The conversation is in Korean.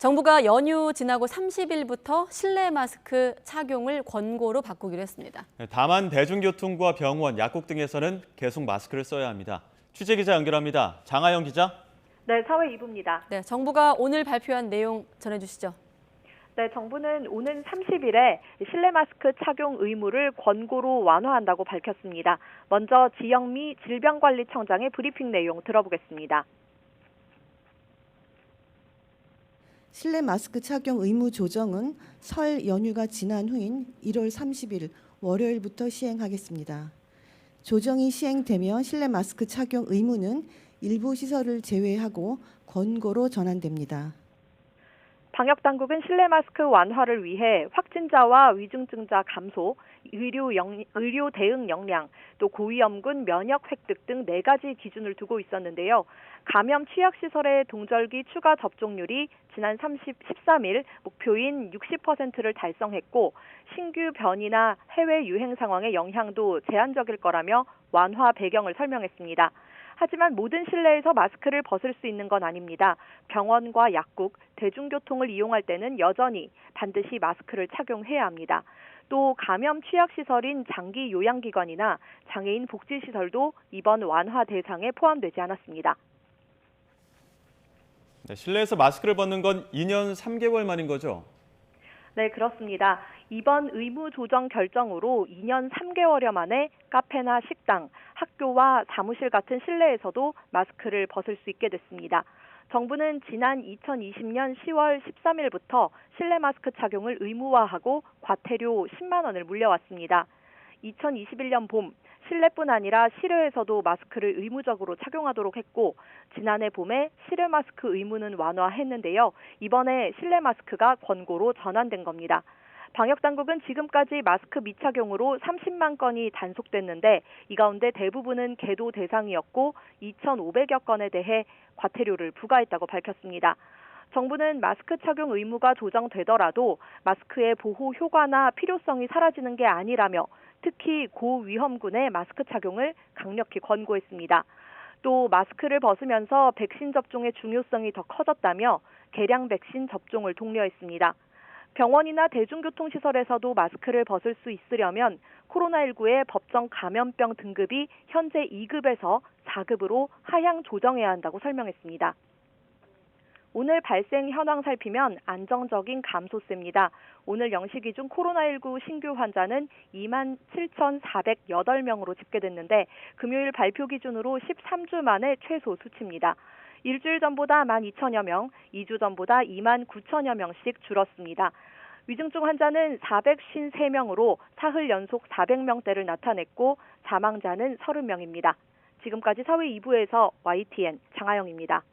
정부가 연휴 지나고 30일부터 실내 마스크 착용을 권고로 바꾸기로 했습니다. 다만 대중교통과 병원, 약국 등에서는 계속 마스크를 써야 합니다. 취재기자 연결합니다. 장하영 기자. 네, 사회 2부입니다. 네, 정부가 오늘 발표한 내용 전해주시죠. 네, 정부는 오는 30일에 실내 마스크 착용 의무를 권고로 완화한다고 밝혔습니다. 먼저 지영미 질병관리청장의 브리핑 내용 들어보겠습니다. 실내 마스크 착용 의무 조정은 설 연휴가 지난 후인 1월 30일 월요일부터 시행하겠습니다. 조정이 시행되면 실내 마스크 착용 의무는 일부 시설을 제외하고 권고로 전환됩니다. 방역당국은 실내 마스크 완화를 위해 확진자와 위중증자 감소, 의료 대응 역량, 또 고위험군 면역 획득 등 4가지 기준을 두고 있었는데요. 감염 취약시설의 동절기 추가 접종률이 지난 13일 목표인 60%를 달성했고 신규 변이나 해외 유행 상황의 영향도 제한적일 거라며 완화 배경을 설명했습니다. 하지만 모든 실내에서 마스크를 벗을 수 있는 건 아닙니다. 병원과 약국, 대중교통을 이용할 때는 여전히 반드시 마스크를 착용해야 합니다. 또 감염 취약시설인 장기 요양기관이나 장애인 복지시설도 이번 완화 대상에 포함되지 않았습니다. 네, 실내에서 마스크를 벗는 건 2년 3개월 만인 거죠? 네, 그렇습니다. 이번 의무 조정 결정으로 2년 3개월여 만에 카페나 식당, 학교와 사무실 같은 실내에서도 마스크를 벗을 수 있게 됐습니다. 정부는 지난 2020년 10월 13일부터 실내 마스크 착용을 의무화하고 과태료 10만 원을 물려왔습니다. 2021년 봄 실내뿐 아니라 실외에서도 마스크를 의무적으로 착용하도록 했고 지난해 봄에 실외 마스크 의무는 완화했는데요. 이번에 실내 마스크가 권고로 전환된 겁니다. 방역당국은 지금까지 마스크 미착용으로 30만 건이 단속됐는데 이 가운데 대부분은 계도 대상이었고 2,500여 건에 대해 과태료를 부과했다고 밝혔습니다. 정부는 마스크 착용 의무가 조정되더라도 마스크의 보호 효과나 필요성이 사라지는 게 아니라며 특히 고위험군의 마스크 착용을 강력히 권고했습니다. 또 마스크를 벗으면서 백신 접종의 중요성이 더 커졌다며 개량 백신 접종을 독려했습니다. 병원이나 대중교통시설에서도 마스크를 벗을 수 있으려면 코로나19의 법정 감염병 등급이 현재 2급에서 4급으로 하향 조정해야 한다고 설명했습니다. 오늘 발생 현황 살피면 안정적인 감소세입니다. 오늘 0시 기준 코로나19 신규 환자는 27,408명으로 집계됐는데 금요일 발표 기준으로 13주 만에 최소 수치입니다. 일주일 전보다 12,000여 명, 2주 전보다 29,000여 명씩 줄었습니다. 위중증 환자는 453명으로 사흘 연속 400명대를 나타냈고 사망자는 30명입니다. 지금까지 사회 2부에서 YTN 장하영입니다.